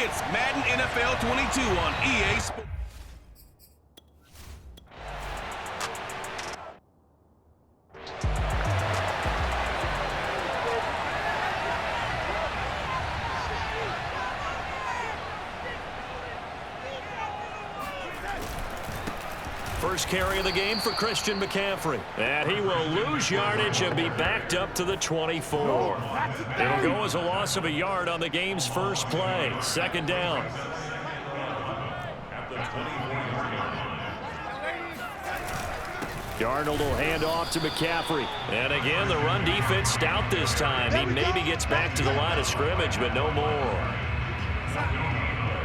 It's Madden NFL 22 on EA Sports. First carry of the game for Christian McCaffrey. And he will lose yardage and be backed up to the 24. It'll go as a loss of a yard on the game's first play. Second down. Darnold will hand off to McCaffrey. And again, the run defense stout this time. He maybe gets back to the line of scrimmage, but no more.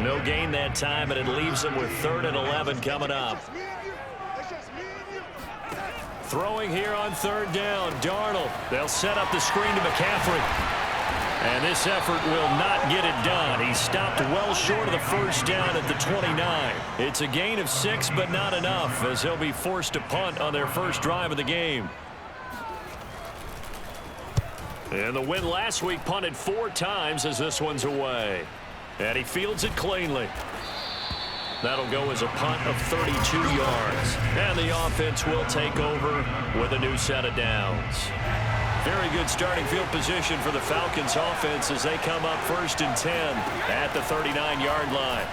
No gain that time, and it leaves him with 3rd and 11 coming up. Throwing here on 3rd down, Darnold. They'll set up the screen to McCaffrey. And this effort will not get it done. He stopped well short of the first down at the 29. It's a gain of 6, but not enough, as he'll be forced to punt on their first drive of the game. And the win last week punted 4 times as this one's away. And he fields it cleanly. That'll go as a punt of 32 yards. And the offense will take over with a new set of downs. Very good starting field position for the Falcons offense as they come up 1st and 10 at the 39-yard line.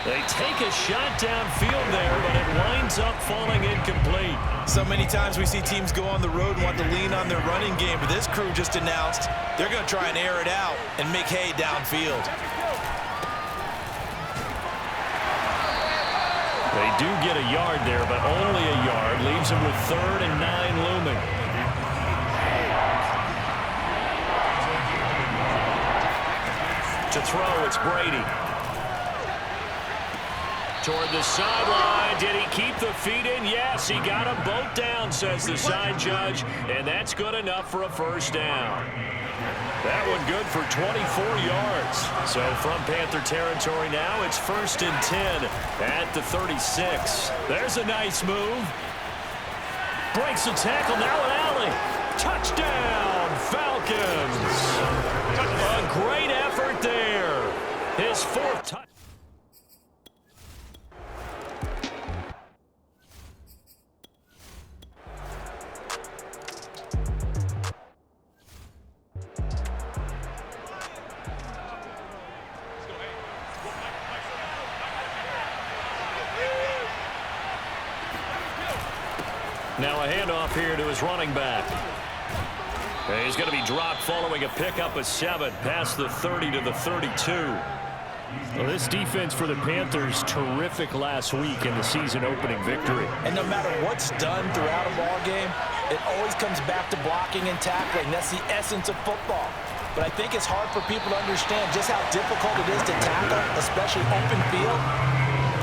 They take a shot downfield there, but it winds up falling incomplete. So many times we see teams go on the road and want to lean on their running game, but this crew just announced they're going to try and air it out and make hay downfield. They do get a yard there, but only a yard. Leaves them with 3rd and 9 looming. To throw, it's Brady. Toward the sideline. Did he keep the feet in? Yes, he got them both down, says the side judge, and that's good enough for a first down. That one good for 24 yards. So from Panther territory now, it's 1st and 10 at the 36. There's a nice move. Breaks the tackle, now an alley. Touchdown, Falcons. A great effort there. His 4th touchdown. Now a handoff here to his running back. He's going to be dropped following a pickup of 7 past the 30 to the 32. Well, this defense for the Panthers, terrific last week in the season-opening victory. And no matter what's done throughout a ball game, it always comes back to blocking and tackling. That's the essence of football. But I think it's hard for people to understand just how difficult it is to tackle, especially open field.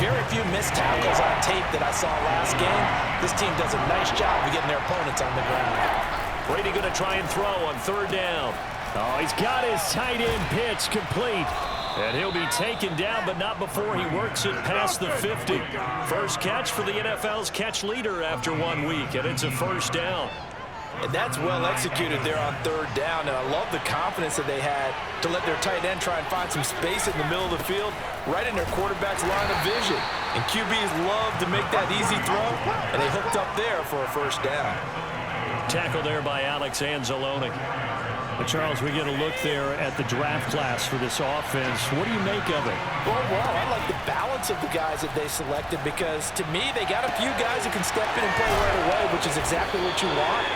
Very few missed tackles on tape that I saw last game. This team does a nice job of getting their opponents on the ground. Brady going to try and throw on 3rd down. Oh, he's got his tight end pitch complete. And he'll be taken down, but not before he works it past the 50. First catch for the NFL's catch leader after 1 week, and it's a first down. And that's well executed there on 3rd down, and I love the confidence that they had to let their tight end try and find some space in the middle of the field, right in their quarterback's line of vision. And QBs love to make that easy throw, and they hooked up there for a first down. Tackle there by Alex Anzalone. But Charles, we get a look there at the draft class for this offense. What do you make of it? Well, I like the balance of the guys that they selected because, to me, they got a few guys who can step in and play right away, which is exactly what you want.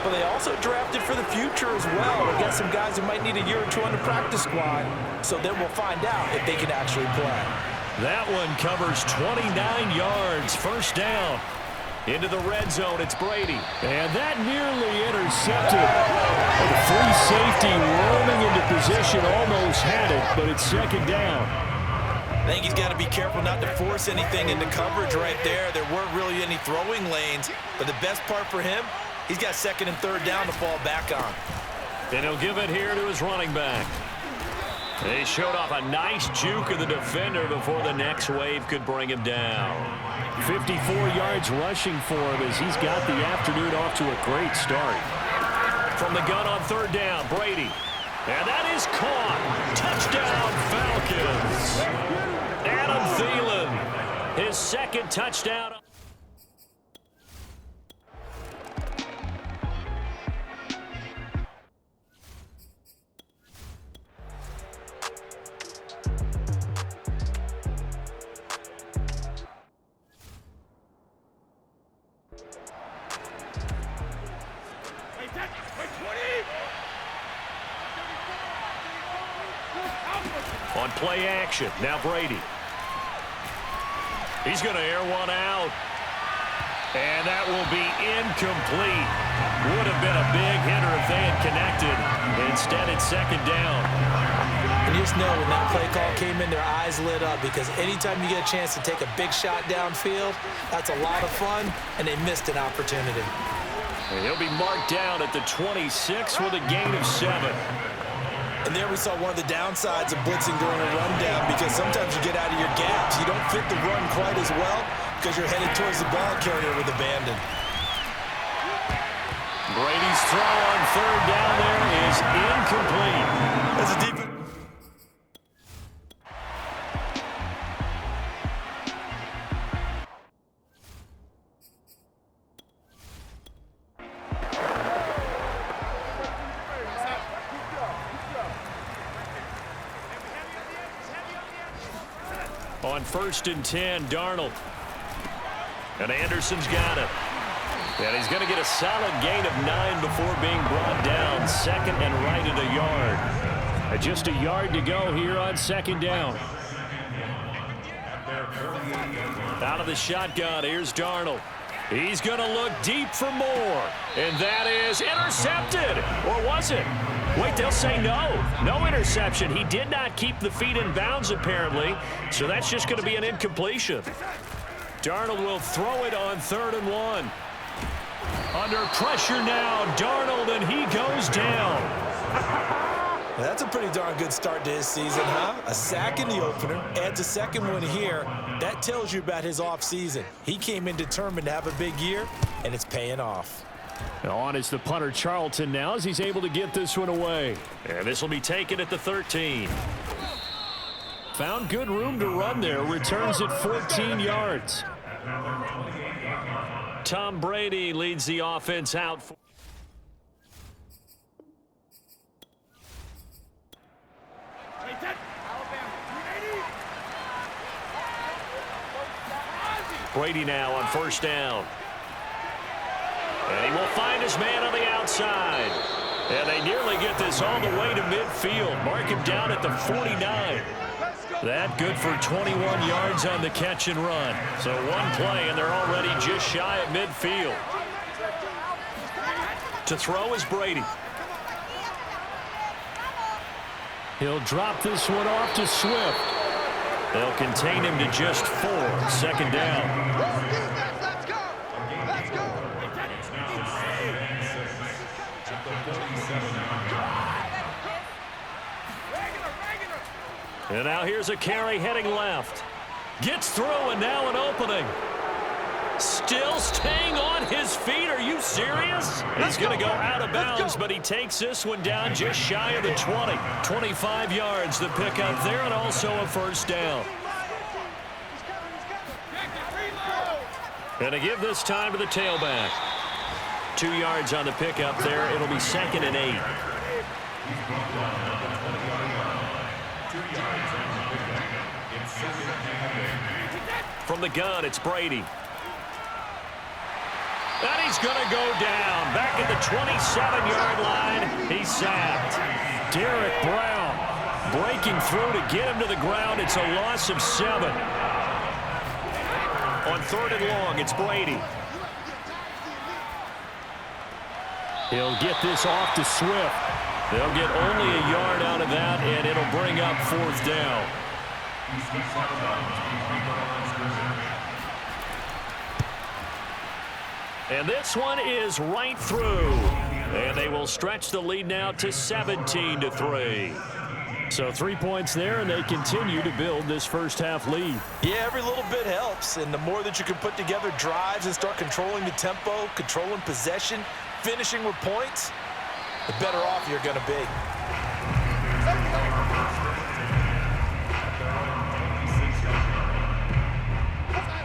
But they also drafted for the future as well. They got some guys who might need a year or 2 on the practice squad, so then we'll find out if they can actually play. That one covers 29 yards. First down. Into the red zone, it's Brady. And that nearly intercepted. The free safety rolling into position, almost had it, but it's 2nd down. I think he's got to be careful not to force anything into coverage right there. There weren't really any throwing lanes, but the best part for him, he's got 2nd and 3rd down to fall back on. And he'll give it here to his running back. They showed off a nice juke of the defender before the next wave could bring him down. 54 yards rushing for him as he's got the afternoon off to a great start. From the gun on 3rd down, Brady. And that is caught. Touchdown, Falcons. Adam Thielen, his second touchdown. On play action, now Brady. He's going to air one out. And that will be incomplete. Would have been a big hitter if they had connected. Instead, it's second down. And you just know when that play call came in, their eyes lit up, because anytime you get a chance to take a big shot downfield, that's a lot of fun, and they missed an opportunity. And he'll be marked down at the 26 with a gain of 7. And there we saw one of the downsides of blitzing during a rundown, because sometimes you get out of your gaps. You don't fit the run quite as well because you're headed towards the ball carrier with abandon. Brady's throw on third down there is incomplete. That's a deep... On 1st and 10, Darnold. And Anderson's got it. And he's going to get a solid gain of 9 before being brought down. Second and right at a yard. Just a yard to go here on second down. Out of the shotgun, here's Darnold. He's going to look deep for more. And that is intercepted. Or was it? Wait, they'll say no. No interception. He did not keep the feet in bounds, apparently. So that's just going to be an incompletion. Darnold will throw it on 3rd and 1. Under pressure now, Darnold, and he goes down. That's a pretty darn good start to his season, huh? A sack in the opener, adds a second one here. That tells you about his offseason. He came in determined to have a big year, and it's paying off. On is the punter Charlton now as he's able to get this one away. And this will be taken at the 13. Found good room to run there. Returns at 14 yards. Tom Brady leads the offense out. Brady now on 1st down. And he will find his man on the outside. And they nearly get this all the way to midfield. Mark him down at the 49. That good for 21 yards on the catch and run. So one play, and they're already just shy of midfield. To throw is Brady. He'll drop this one off to Swift. They'll contain him to just 4. Second down. Let's go! Let's go! And now here's a carry heading left. Gets through, and now an opening. Still staying on his feet. Are you serious? He's going to go out of bounds, but he takes this one down just shy of the 20. 25 yards the pickup there, and also a 1st down. And to give this time to the tailback. 2 yards on the pickup there. It'll be 2nd and 8. From the gun, it's Brady. And he's going to go down. Back at the 27-yard line. He's sacked. Derek Brown breaking through to get him to the ground. It's a loss of 7. On 3rd and long, it's Brady. He'll get this off to Swift. They'll get only a yard out of that, and it'll bring up 4th down. And this one is right through. And they will stretch the lead now to 17-3. So 3 points there, and they continue to build this first half lead. Yeah, every little bit helps, and the more that you can put together drives and start controlling the tempo, controlling possession, finishing with points, the better off you're going to be.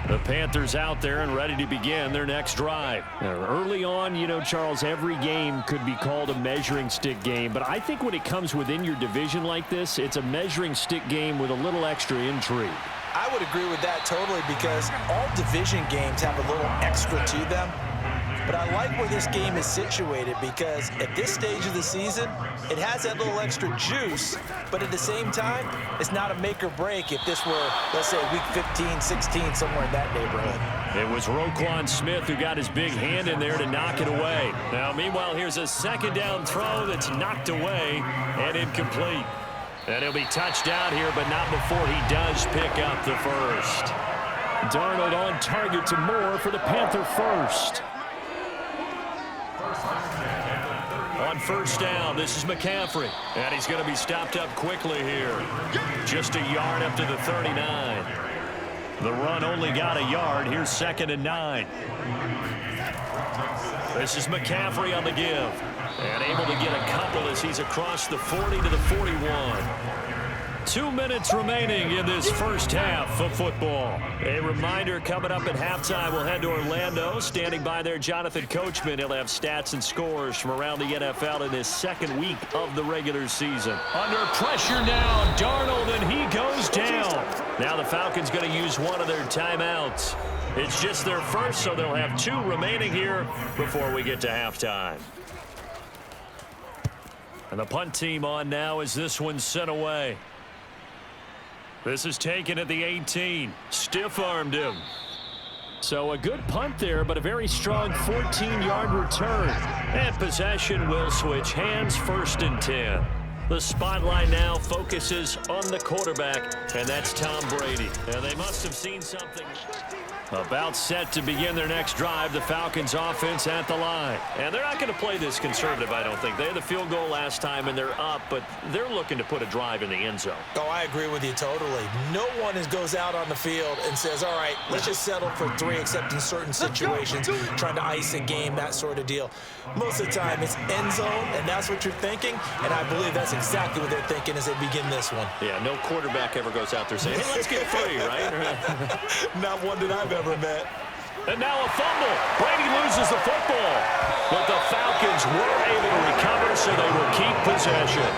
The Panthers out there and ready to begin their next drive. Now, early on, you know, Charles, every game could be called a measuring stick game. But I think when it comes within your division like this, it's a measuring stick game with a little extra intrigue. I would agree with that totally because all division games have a little extra to them. But I like where this game is situated because at this stage of the season, it has that little extra juice, but at the same time, it's not a make or break if this were, let's say, week 15, 16, somewhere in that neighborhood. It was Roquan Smith who got his big hand in there to knock it away. Now, meanwhile, here's a second down throw that's knocked away and incomplete. And he'll be touched down here, but not before he does pick up the first. Darnold on target to Moore for the Panther first. On first down, this is McCaffrey. And he's going to be stopped up quickly here. Just a yard up to the 39. The run only got a yard. Here's 2nd and 9. This is McCaffrey on the give. And able to get a couple as he's across the 40 to the 41. 2 minutes remaining in this first half of football. A reminder, coming up at halftime, we'll head to Orlando. Standing by there, Jonathan Coachman. He'll have stats and scores from around the NFL in his second week of the regular season. Under pressure now, Darnold, and he goes down. Now the Falcons going to use one of their timeouts. It's just their first, so they'll have 2 remaining here before we get to halftime. And the punt team on now as this one's sent away. This is taken at the 18. Stiff-armed him. So a good punt there, but a very strong 14-yard return. And possession will switch hands, 1st and 10. The spotlight now focuses on the quarterback, and that's Tom Brady. And they must have seen something. About set to begin their next drive, the Falcons offense at the line. And they're not going to play this conservative, I don't think. They had the field goal last time, and they're up, but they're looking to put a drive in the end zone. Oh, I agree with you totally. No one goes out on the field and says, all right, let's just settle for 3, except in certain situations, trying to ice a game, that sort of deal. Most of the time, it's end zone, and that's what you're thinking, and I believe that's exactly what they're thinking as they begin this one. Yeah, no quarterback ever goes out there saying, hey, let's get free, right? Not one that I've ever met. And now a fumble. Brady loses the football. But the Falcons were able to recover, so they will keep possession.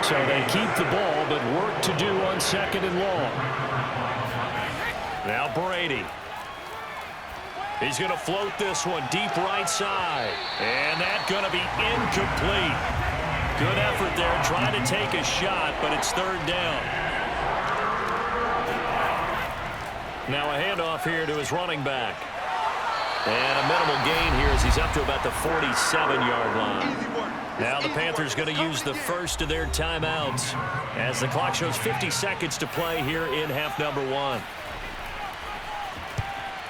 So they keep the ball, but work to do on 2nd and long. Now Brady. He's going to float this one deep right side. And that's going to be incomplete. Good effort there, trying to take a shot, but it's 3rd down. Now a handoff here to his running back. And a minimal gain here as he's up to about the 47-yard line. Now the Panthers going to use the first of their timeouts as the clock shows 50 seconds to play here in half number 1.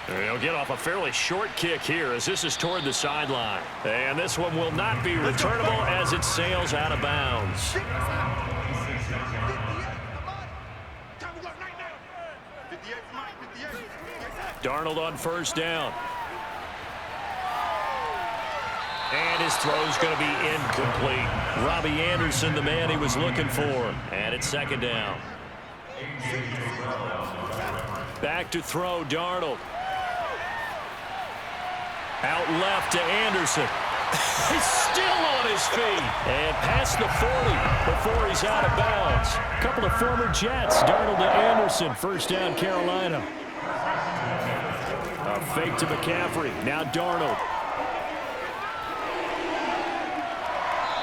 They'll get off a fairly short kick here as this is toward the sideline. And this one will not be returnable as it sails out of bounds. Darnold on first down. And his throw's going to be incomplete. Robbie Anderson, the man he was looking for. And it's 2nd down. Back to throw, Darnold. Out left to Anderson. He's still on his feet. And past the 40 before he's out of bounds. A couple of former Jets. Darnold to Anderson. 1st down, Carolina. A fake to McCaffrey. Now Darnold.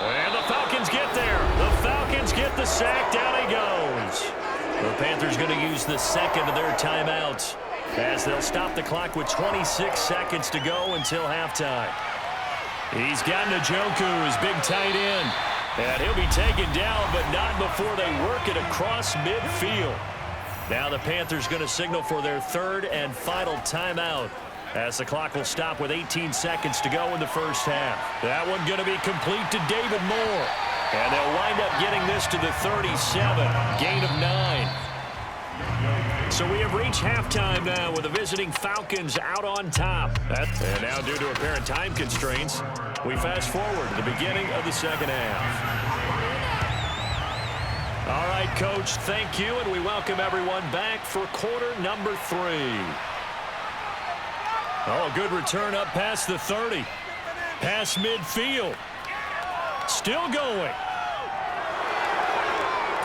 And the Falcons get there. The Falcons get the sack. Down he goes. The Panthers going to use the 2nd of their timeouts as they'll stop the clock with 26 seconds to go until halftime. He's got Njoku, his big tight end. And he'll be taken down, but not before they work it across midfield. Now the Panthers going to signal for their 3rd and final timeout as the clock will stop with 18 seconds to go in the first half. That one going to be complete to David Moore. And they'll wind up getting this to the 37. Gain of 9. So we have reached halftime now with the visiting Falcons out on top. And now due to apparent time constraints, we fast forward to the beginning of the second half. All right, Coach, thank you, and we welcome everyone back for quarter number 3. Oh, good return up past the 30. Past midfield. Still going.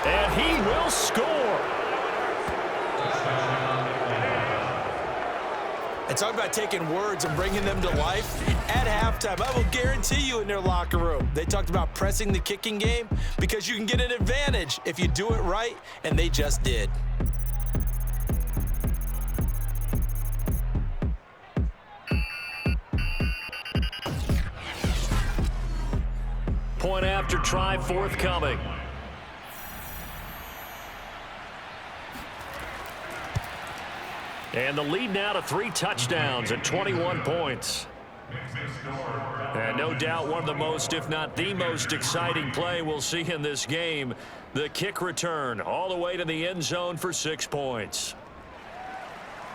And he will score. And talk about taking words and bringing them to life. At halftime, I will guarantee you in their locker room, they talked about pressing the kicking game because you can get an advantage if you do it right, and they just did. Point after try forthcoming. And the lead now to 3 touchdowns at 21 points. And no doubt one of the most, if not the most exciting play we'll see in this game. The kick return all the way to the end zone for 6 points.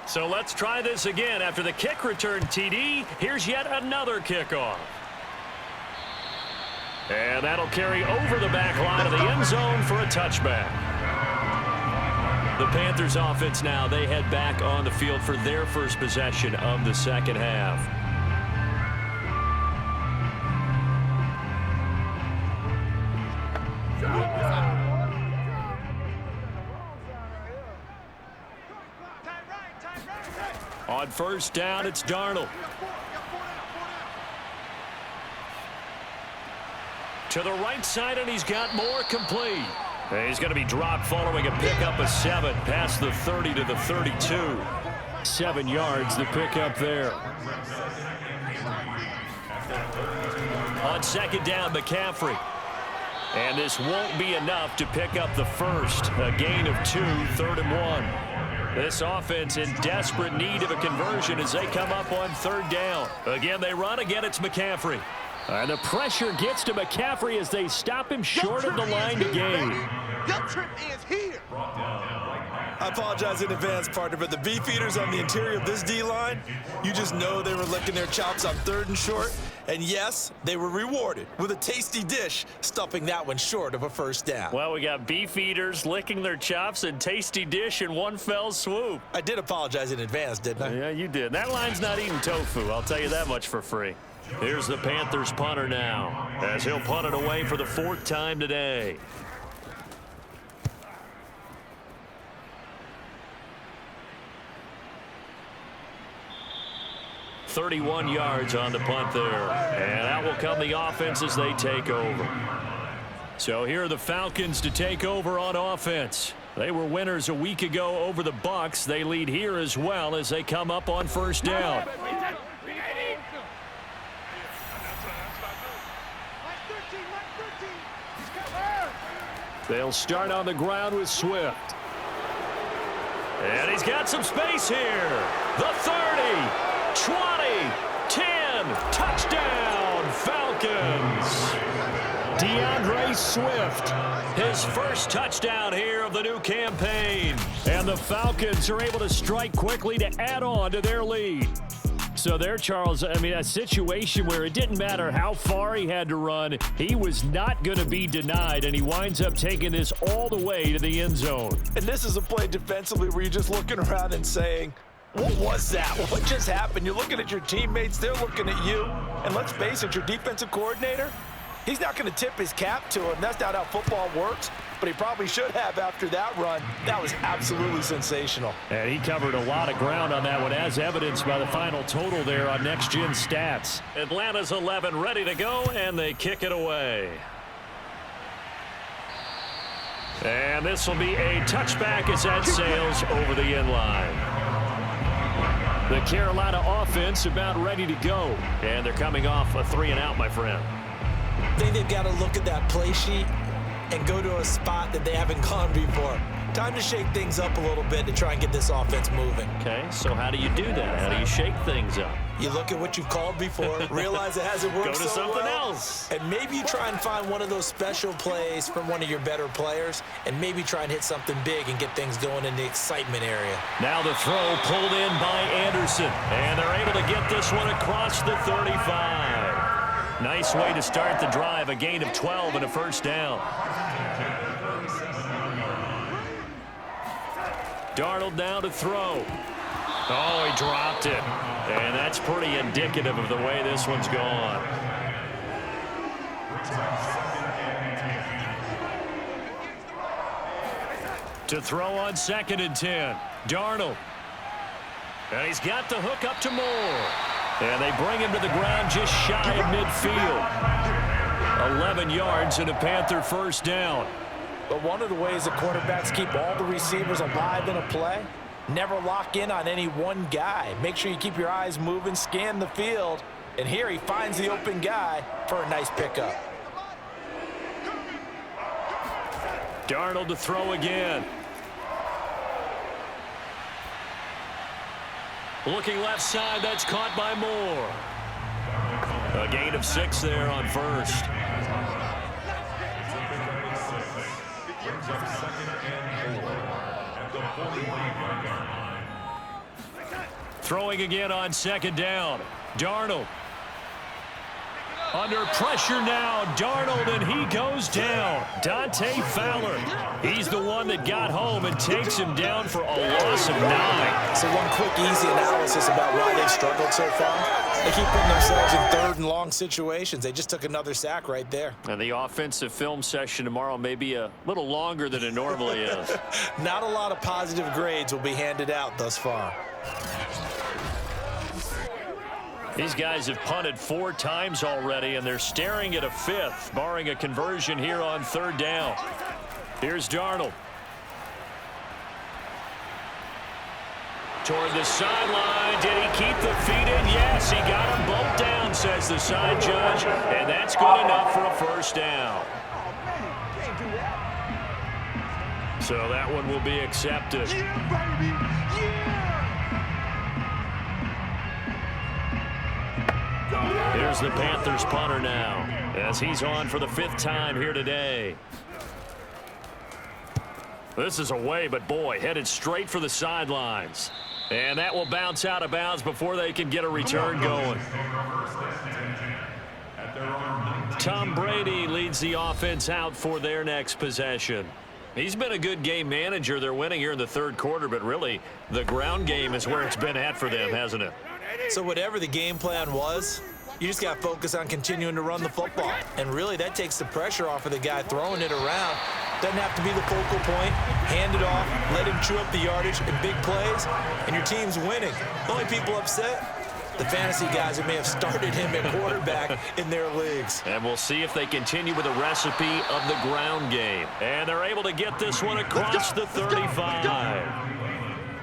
So let's try this again. After the kick return TD, here's yet another kickoff. And that'll carry over the back line of the end zone for a touchback. The Panthers offense now, they head back on the field for their first possession of the second half. On first down, it's Darnold. To the right side, and he's got more complete. And he's going to be dropped following a pickup of 7 past the 30 to the 32. 7 yards, the pickup there. On second down, McCaffrey. And this won't be enough to pick up the first. A gain of 2, 3rd and 1. This offense in desperate need of a conversion as they come up on 3rd down. Again, they run. Again, it's McCaffrey. And the pressure gets to McCaffrey as they stop him short of the line to gain. Your trip is here. I apologize in advance, partner, but the beefeaters on the interior of this D-line, you just know they were licking their chops on 3rd and short. And yes, they were rewarded with a tasty dish, stuffing that one short of a first down. Well, we got beefeaters licking their chops and tasty dish in one fell swoop. I did apologize in advance, didn't I? Yeah, you did. That line's not eating tofu, I'll tell you that much for free. Here's the Panthers punter now, as he'll punt it away for the 4th time today. .31 yards on the punt there. And out will come the offense as they take over. So here are the Falcons to take over on offense. They were winners a week ago over the Bucs. They lead here as well as they come up on first down. They'll start on the ground with Swift. And he's got some space here. The 30, 20, 10, touchdown, Falcons. DeAndre Swift, his first touchdown here of the new campaign. And the Falcons are able to strike quickly to add on to their lead. So there, Charles, I mean, a situation where it didn't matter how far he had to run, he was not going to be denied, and he winds up taking this all the way to the end zone. And this is a play defensively where you're just looking around and saying, what was that? What just happened? You're looking at your teammates, they're looking at you, and let's face it, your defensive coordinator, he's not going to tip his cap to him. That's not how football works, but he probably should have after that run. That was absolutely sensational. And he covered a lot of ground on that one, as evidenced by the final total there on Next Gen Stats. Atlanta's 11 ready to go, and they kick it away. And this will be a touchback as that sails over the end line. The Carolina offense about ready to go. And they're coming off a 3-and-out, my friend. I think they've got to look at that play sheet and go to a spot that they haven't gone before. Time to shake things up a little bit to try and get this offense moving. Okay, so how do you do that? How do you shake things up? You look at what you've called before, realize it hasn't worked Go to so something well, else. and maybe you try and find one of those special plays from one of your better players, and maybe try and hit something big and get things going in the excitement area. Now the throw pulled in by Anderson, and they're able to get this one across the 35. Nice way to start the drive, a gain of 12 and a first down. Darnold now to throw. Oh, he dropped it. And that's pretty indicative of the way this one's gone. To throw on 2nd and 10. Darnold. And he's got the hook up to Moore. And they bring him to the ground just shy of midfield. 11 yards and a Panther first down. But one of the ways the quarterbacks keep all the receivers alive in a play, never lock in on any one guy. Make sure you keep your eyes moving, scan the field. And here he finds the open guy for a nice pickup. Darnold to throw again. Looking left side, that's caught by Moore. A gain of 6 there on first. Throwing again on 2nd down. Darnold. Under pressure now, Darnold, and he goes down. Dante Fowler. He's the one that got home and takes him down for a loss of 9. So one quick, easy analysis about why they've struggled so far. They keep putting themselves in 3rd and long situations. They just took another sack right there. And the offensive film session tomorrow may be a little longer than it normally is. Not a lot of positive grades will be handed out thus far. These guys have punted 4 times already, and they're staring at a 5th, barring a conversion here on 3rd down. Here's Darnold. Toward the sideline. Did he keep the feet in? Yes, he got them both down, says the side judge, and that's good enough for a first down. So that one will be accepted. Here's the Panthers punter now, as he's on for the 5th time here today. This is away, but boy, headed straight for the sidelines. And that will bounce out of bounds before they can get a return going. Tom Brady leads the offense out for their next possession. He's been a good game manager. They're winning here in the 3rd quarter, but really the ground game is where it's been at for them, hasn't it? So whatever the game plan was, you just got to focus on continuing to run the football. And really, that takes the pressure off of the guy throwing it around. Doesn't have to be the focal point. Hand it off, let him chew up the yardage in big plays, and your team's winning. The only people upset, the fantasy guys who may have started him at quarterback in their leagues. And we'll see if they continue with the recipe of the ground game. And they're able to get this one across the 35.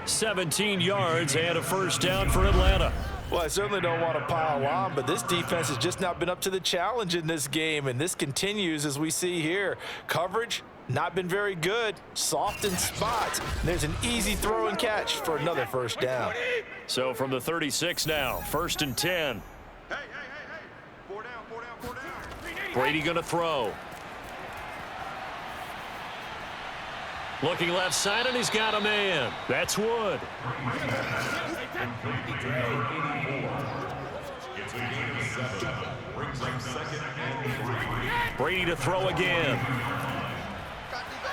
17 yards and a first down for Atlanta. Well, I certainly don't want to pile on, but this defense has just not been up to the challenge in this game, and this continues as we see here. Coverage, not been very good. Soft in spots. There's an easy throw and catch for another first down. So from the 36 now, 1st and 10. Hey. 4 down. Brady going to throw. Looking left side, and he's got a man. That's Wood. Brady to throw again.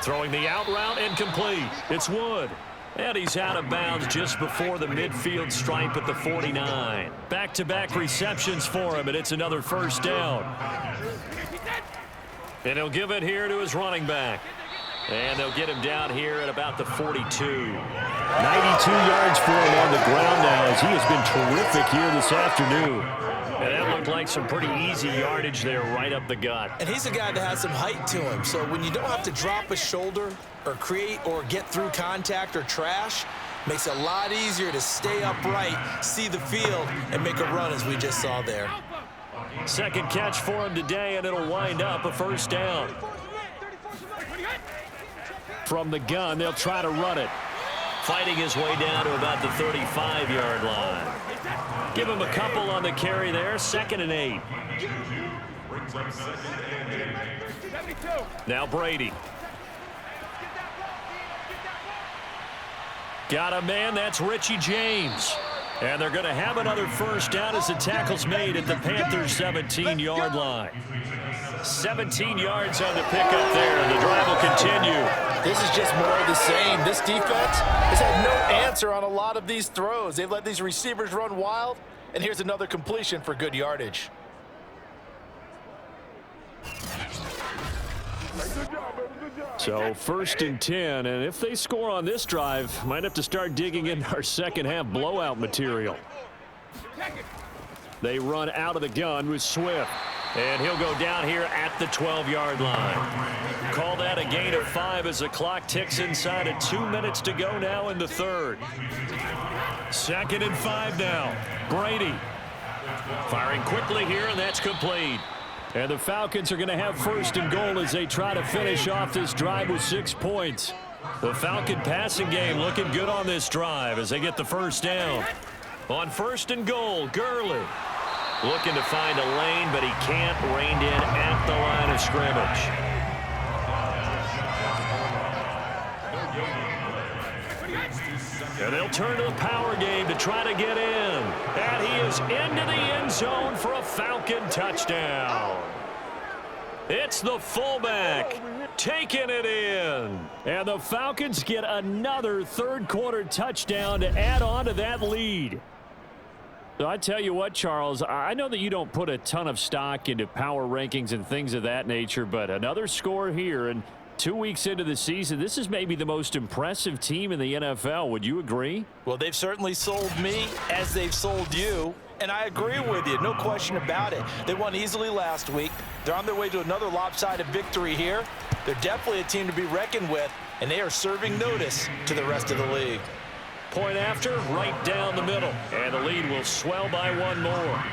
Throwing the out route, incomplete. It's Wood. And he's out of bounds just before the midfield stripe at the 49. Back-to-back receptions for him, and it's another first down. And he'll give it here to his running back. And they'll get him down here at about the 42. 92 yards for him on the ground now, as he has been terrific here this afternoon. And that looked like some pretty easy yardage there right up the gut. And he's a guy that has some height to him, so when you don't have to drop a shoulder or create or get through contact or trash, makes it a lot easier to stay upright, see the field, and make a run as we just saw there. Second catch for him today, and it'll wind up a first down. From the gun, they'll try to run it. Fighting his way down to about the 35-yard line. Give him a couple on the carry there. 2nd and 8. Now Brady. Got a man. That's Richie James. And they're going to have another first down as the tackle's made at the Panthers' 17-yard line. 17 yards on the pickup there, and the drive will continue. This is just more of the same. This defense has had no answer on a lot of these throws. They've let these receivers run wild, and here's another completion for good yardage. So 1st and 10, and if they score on this drive, might have to start digging in our second half blowout material. They run out of the gun with Swift. And he'll go down here at the 12-yard line. Call that a gain of 5 as the clock ticks inside of 2 minutes to go now in the third. 2nd and 5 now. Brady firing quickly here, and that's complete. And the Falcons are going to have 1st and goal as they try to finish off this drive with 6 points. The Falcon passing game looking good on this drive as they get the first down. On 1st and goal, Gurley looking to find a lane, but he can't. Reined in at the line of scrimmage. And they'll turn to the power game to try to get in. And he is into the end zone for a Falcon touchdown. It's the fullback taking it in. And the Falcons get another 3rd quarter touchdown to add on to that lead. So I tell you what, Charles, I know that you don't put a ton of stock into power rankings and things of that nature, but another score here, and 2 weeks into the season, this is maybe the most impressive team in the NFL. Would you agree? Well, they've certainly sold me as they've sold you, and I agree with you, no question about it. They won easily last week. They're on their way to another lopsided victory here. They're definitely a team to be reckoned with, and they are serving notice to the rest of the league. Point after, right down the middle. And the lead will swell by 1 more.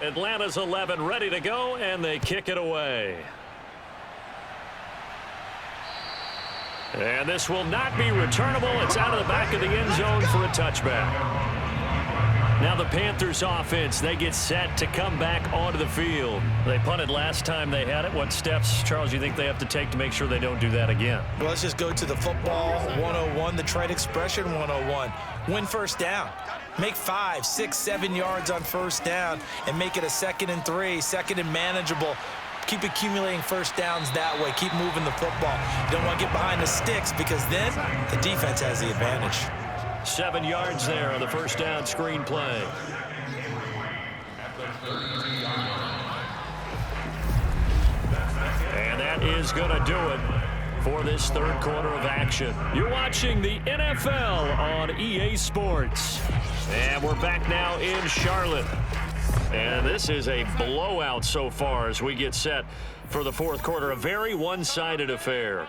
Atlanta's 11 ready to go, and they kick it away. And this will not be returnable. It's out of the back of the end zone for a touchback. Now the Panthers offense, they get set to come back onto the field. They punted last time they had it. What steps, Charles, you think they have to take to make sure they don't do that again? Well, let's just go to the football 101, the trade expression 101. Win first down. Make 5, 6, 7 yards on first down and make it a 2nd and 3, 2nd and manageable. Keep accumulating first downs that way. Keep moving the football. You don't want to get behind the sticks because then the defense has the advantage. 7 yards there on the first down screen play. And that is going to do it for this 3rd quarter of action. You're watching the NFL on EA Sports. And we're back now in Charlotte. And this is a blowout so far as we get set for the 4th quarter. A very one-sided affair.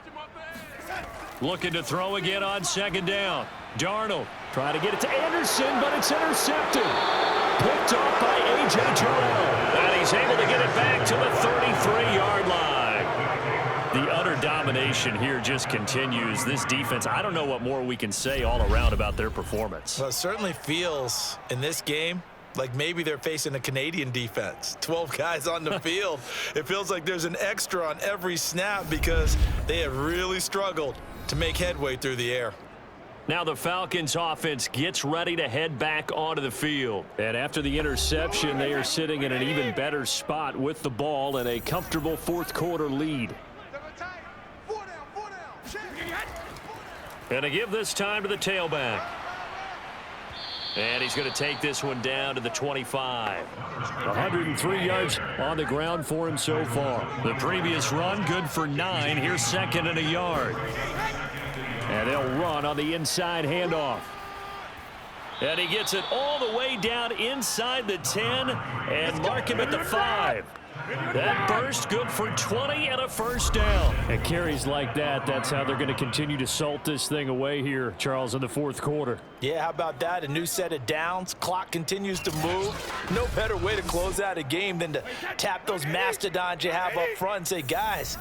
Looking to throw again on 2nd down. Darnold trying to get it to Anderson, but it's intercepted. Picked off by A.J. Terrell. And he's able to get it back to the 33-yard line. The utter domination here just continues. This defense, I don't know what more we can say all around about their performance. Well, it certainly feels in this game like maybe they're facing a Canadian defense. 12 guys on the field. It feels like there's an extra on every snap because they have really struggled to make headway through the air. Now the Falcons offense gets ready to head back onto the field. And after the interception, they are sitting in an even better spot with the ball and a comfortable 4th quarter lead. And to give this time to the tailback. And he's going to take this one down to the 25. 103 yards on the ground for him so far. The previous run good for 9. Here's 2nd and a yard. And they'll run on the inside handoff. And he gets it all the way down inside the 10 and mark him at the 5. That burst good for 20 and a first down. And carries like that, that's how they're going to continue to salt this thing away here, Charles, in the 4th quarter. Yeah, how about that? A new set of downs. Clock continues to move. No better way to close out a game than to tap those mastodons you have up front and say, guys,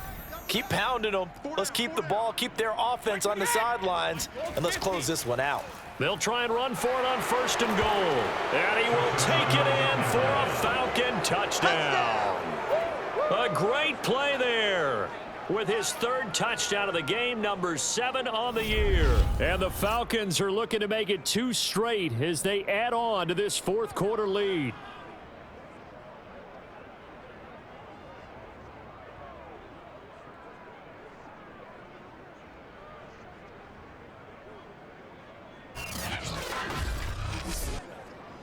Keep pounding them. Let's keep the ball, keep their offense on the sidelines, and let's close this one out. They'll try and run for it on 1st and goal. And he will take it in for a Falcon touchdown. A great play there. With his 3rd touchdown of the game, number 7 on the year. And the Falcons are looking to make it 2 straight as they add on to this 4th quarter lead.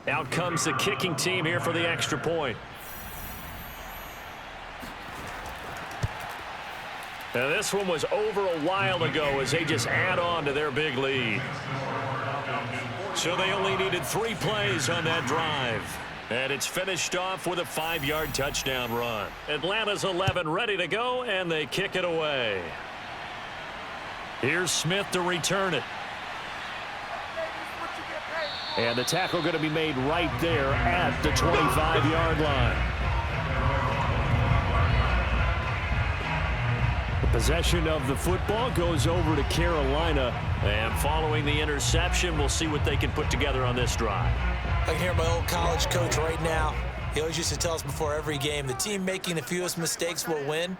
Out comes the kicking team here for the extra point. Now this one was over a while ago as they just add on to their big lead. So they only needed 3 plays on that drive. And it's finished off with a 5-yard touchdown run. Atlanta's 11 ready to go, and they kick it away. Here's Smith to return it. And the tackle going to be made right there at the 25-yard line. The possession of the football goes over to Carolina. And following the interception, we'll see what they can put together on this drive. I can hear my old college coach right now. He always used to tell us before every game, the team making the fewest mistakes will win.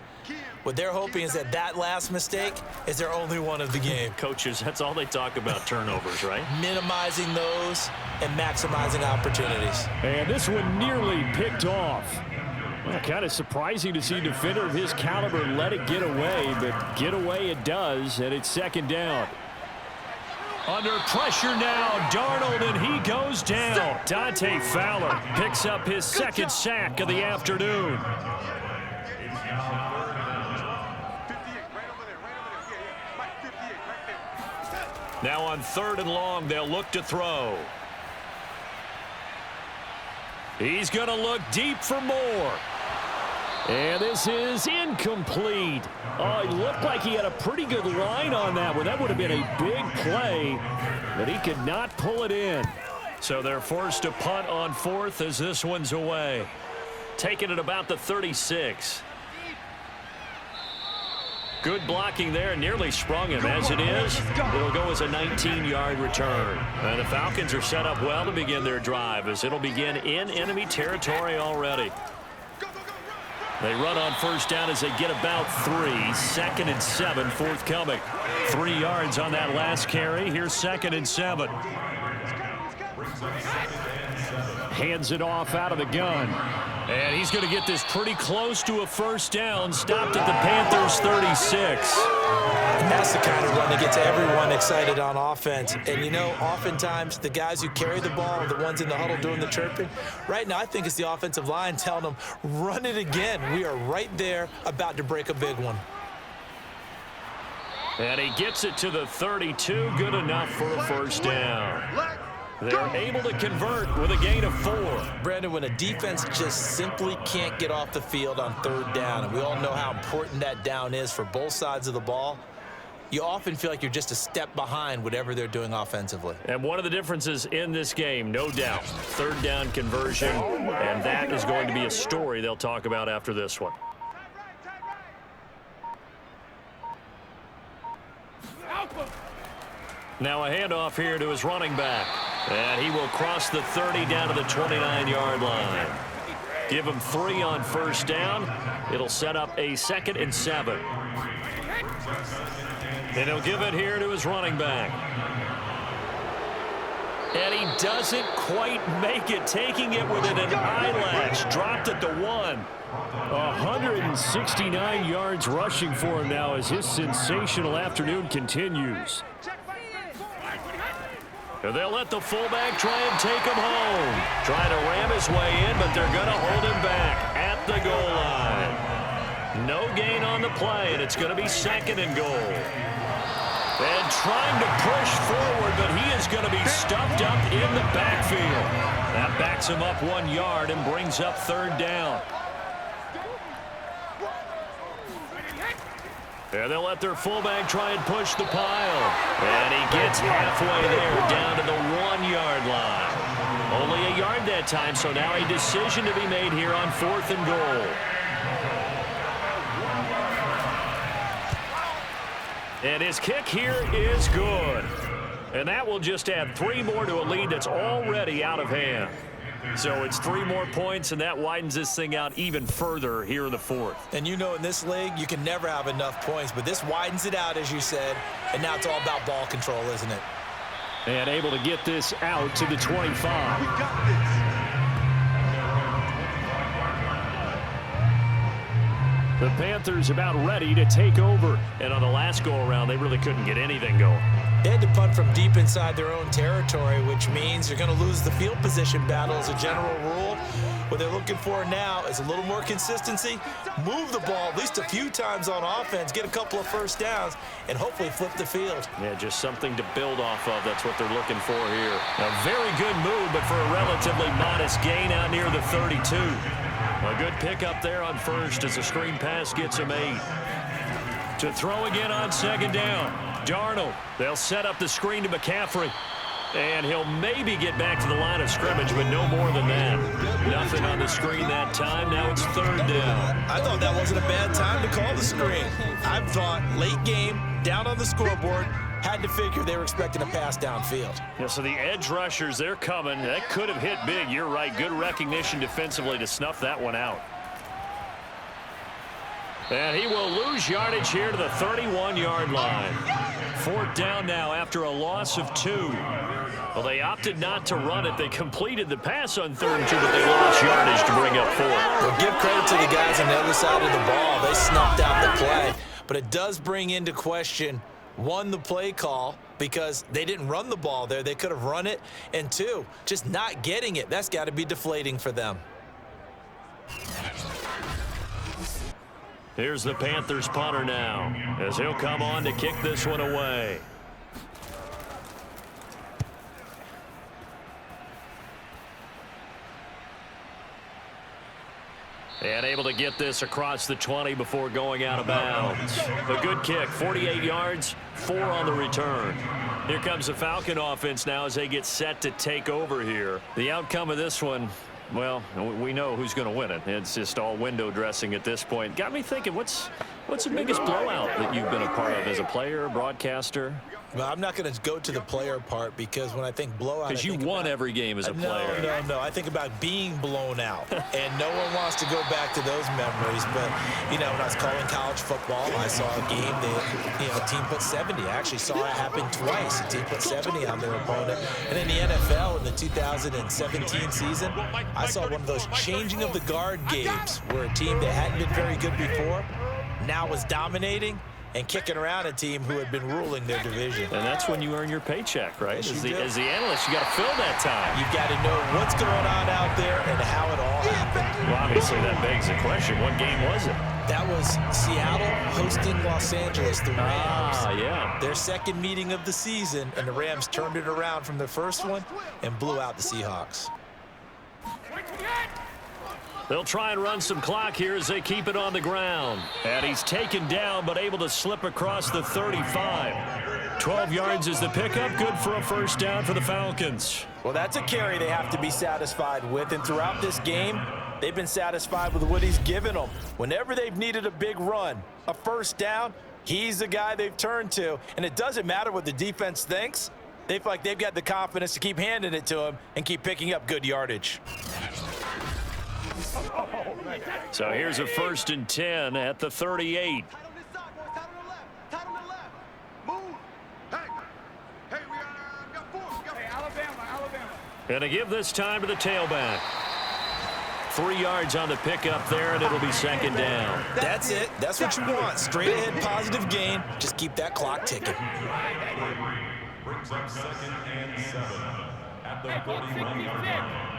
What they're hoping is that that last mistake is their only one of the game. Coaches, that's all they talk about, turnovers, right? Minimizing those and maximizing opportunities. And this one nearly picked off. Well, kind of surprising to see a defender of his caliber let it get away, but get away it does, and it's 2nd down. Under pressure now, Darnold, and he goes down. Dante Fowler picks up his 2nd sack of the afternoon. Now on 3rd and long, they'll look to throw. He's going to look deep for more. And this is incomplete. Oh, it looked like he had a pretty good line on that one. That would have been a big play, but he could not pull it in. So they're forced to punt on 4th as this one's away. Taking it about the 36. Good blocking there, nearly sprung him. As it is, it'll go as a 19-yard return. And the Falcons are set up well to begin their drive as it'll begin in enemy territory already. They run on 1st down as they get about 3. 2nd and 7 forthcoming. 3 yards on that last carry. Here's 2nd and 7. Hands it off out of the gun. And he's going to get this pretty close to a 1st down. Stopped at the Panthers' 36. And that's the kind of run that gets everyone excited on offense. And, you know, oftentimes the guys who carry the ball are the ones in the huddle doing the chirping. Right now, I think it's the offensive line telling them, run it again. We are right there about to break a big one. And he gets it to the 32. Good enough for a 1st down. They're able to convert with a gain of 4. Brandon, when a defense just simply can't get off the field on 3rd down, and we all know how important that down is for both sides of the ball, you often feel like you're just a step behind whatever they're doing offensively. And one of the differences in this game, no doubt, 3rd down conversion, and that is going to be a story they'll talk about after this one. Now a handoff here to his running back. And he will cross the 30 down to the 29-yard line. Give him 3 on 1st down. It'll set up a 2nd and 7. And he'll give it here to his running back. And he doesn't quite make it, taking it within an eyelash. Dropped at the 1. 169 yards rushing for him now as his sensational afternoon continues. They'll let the fullback try and take him home. Trying to ram his way in, but they're going to hold him back at the goal line. No gain on the play, and it's going to be 2nd and goal. And trying to push forward, but he is going to be stuffed up in the backfield. That backs him up 1 yard and brings up 3rd down. And they'll let their fullback try and push the pile. And he gets halfway there, down to the 1-yard line. Only a yard that time, so now a decision to be made here on 4th and goal. And his kick here is good. And that will just add 3 more to a lead that's already out of hand. So it's 3 more points, and that widens this thing out even further here in the 4th. And you know, in this league, you can never have enough points, but this widens it out, as you said, and now it's all about ball control, isn't it? And able to get this out to the 25. We got this. The Panthers about ready to take over. And on the last go-around, they really couldn't get anything going. They had to punt from deep inside their own territory, which means they're going to lose the field position battle as a general rule. What they're looking for now is a little more consistency, move the ball at least a few times on offense, get a couple of first downs, and hopefully flip the field. Yeah, just something to build off of. That's what they're looking for here. A very good move, but for a relatively modest gain out near the 32. A good pickup there on first as the screen pass gets him 8. To throw again on 2nd down. Darnold. They'll set up the screen to McCaffrey. And he'll maybe get back to the line of scrimmage, but no more than that. Nothing on the screen that time. Now it's 3rd down. I thought that wasn't a bad time to call the screen. I thought late game, down on the scoreboard, had to figure they were expecting a pass downfield. Yeah, so the edge rushers, they're coming. That could have hit big. You're right. Good recognition defensively to snuff that one out. And he will lose yardage here to the 31-yard line. 4th down now after a loss of 2. Well, they opted not to run it. They completed the pass on 3rd and 2, but they lost yardage to bring up 4th. Well, give credit to the guys on the other side of the ball. They snuffed out the play. But it does bring into question, 1, the play call, because they didn't run the ball there. They could have run it. And 2, just not getting it. That's got to be deflating for them. Here's the Panthers punter now, as he'll come on to kick this one away. And able to get this across the 20 before going out of bounds. A good kick, 48 yards, 4 on the return. Here comes the Falcon offense now as they get set to take over here. The outcome of this one, well, we know who's going to win it. It's just all window dressing at this point. Got me thinking, what's the biggest blowout that you've been a part of as a player, broadcaster? Well, I'm not going to go to the player part because when I think blowout, because you won every game as a player. No. I think about being blown out, and no one wants to go back to those memories. But you know, when I was calling college football, I saw a game that a team put 70. I actually saw it happen twice. A team put 70 on their opponent, and in the NFL in the 2017 season, I saw one of those changing of the guard games where a team that hadn't been very good before now was dominating and kicking around a team who had been ruling their division. And that's when you earn your paycheck, right? Yes, as the analyst, you got to fill that time. You've got to know what's going on out there and how it all happened. Well, obviously, that begs the question, what game was it? That was Seattle hosting Los Angeles, the Rams. Yeah. Their second meeting of the season, and the Rams turned it around from the first one and blew out the Seahawks. They'll try and run some clock here as they keep it on the ground. And he's taken down, but able to slip across the 35. 12 yards is the pickup. Good for a first down for the Falcons. Well, that's a carry they have to be satisfied with. And throughout this game, they've been satisfied with what he's given them. Whenever they've needed a big run, a first down, he's the guy they've turned to. And it doesn't matter what the defense thinks. They feel like they've got the confidence to keep handing it to him and keep picking up good yardage. So here's a 1st and 10 at the 38. And to give this time to the tailback. 3 yards on the pickup there, and it'll be 2nd down. That's it. That's what you want. Straight ahead positive gain. Just keep that clock ticking. Brings up 2nd and 7 at the 41-yard line.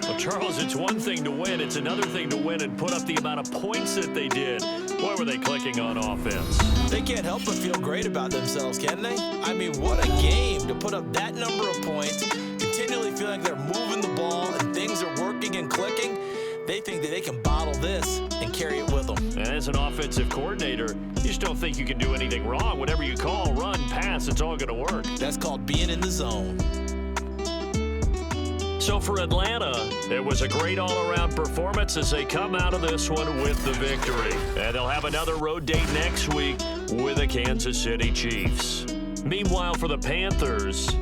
Well, Charles, it's one thing to win. It's another thing to win and put up the amount of points that they did. Boy, were they clicking on offense. They can't help but feel great about themselves, can they? I mean, what a game to put up that number of points, continually feeling they're moving the ball and things are working and clicking. They think that they can bottle this and carry it with them. And as an offensive coordinator, you just don't think you can do anything wrong. Whatever you call, run, pass, it's all going to work. That's called being in the zone. So for Atlanta, it was a great all-around performance as they come out of this one with the victory. And they'll have another road date next week with the Kansas City Chiefs. Meanwhile, for the Panthers,